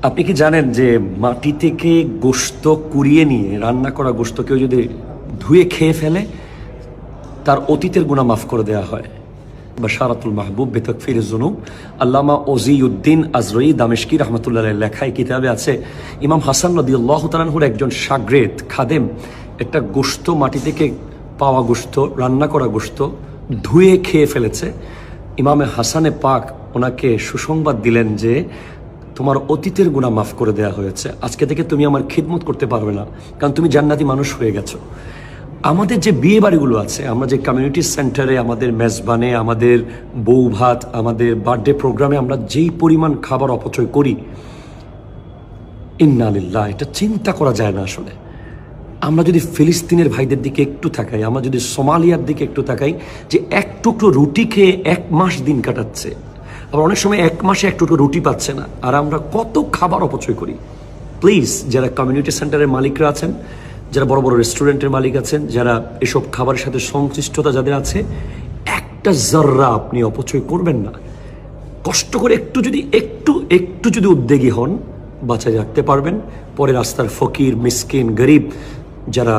আপনি কি জানেন যে মাটি থেকে গোশত কুড়িয়ে নিয়ে রান্না করা গোশত কেউ যদি ধুয়ে খেয়ে ফেলে তার অতীতের গুনাহ মাফ করে দেওয়া হয়। বাশারাতুল মাহবুব বেতাকফির জুনুব, আল্লামা ওজিউদ্দিন আজরই দামেশকি রহমতুল্লাহ লেখায় কিতাবে আছে, ইমাম হাসান রাদিয়াল্লাহু তাআলা আনহুর একজন শাগরেদ খাদেম একটা গোশত, মাটি থেকে পাওয়া গোশত, রান্না করা গোশত ধুয়ে খেয়ে ফেলেছে। ইমামে হাসানে পাক ওনাকে সুসংবাদ দিলেন যে তোমার অতীতের গুনাহ মাফ করে দেওয়া হয়েছে, আজকে থেকে তুমি আমার খিদমত করতে পারবে না, কারণ তুমি জান্নাতি মানুষ হয়ে গেছো। আমাদের যে বিয়ে বাড়িগুলো আছে, আমরা যে কমিউনিটি সেন্টারে, আমাদের মেজবানে, আমাদের বউ ভাত, আমাদের বার্থডে প্রোগ্রামে আমরা যেই পরিমাণ খাবার অপচয় করি, ইন্না লিল্লাহ, এটা চিন্তা করা যায় না আসলে। আমরা যদি ফিলিস্তিনের ভাইদের দিকে একটু তাকাই, আমরা যদি সোমালিয়ার দিকে একটু তাকাই, যে এক টুকরো রুটি খেয়ে 1 মাস দিন কাটাচ্ছে, আবার অনেক সময় 1 মাসে এক টুকরো রুটি পাচ্ছে না, আর আমরা কত খাবার অপচয় করি। প্লিজ, যারা কমিউনিটি সেন্টারের মালিকরা আছেন, যারা বড় বড় রেস্টুরেন্টের মালিক আছেন, যারা এসব খাবারের সাথে সংশ্লিষ্টতা যাদের আছে, একটা জর্রা আপনি অপচয় করবেন না। কষ্ট করে একটু যদি উদ্যোগী হন, বাঁচায় রাখতে পারবেন। পরে রাস্তার ফকির, মিসকিন, গরিব যারা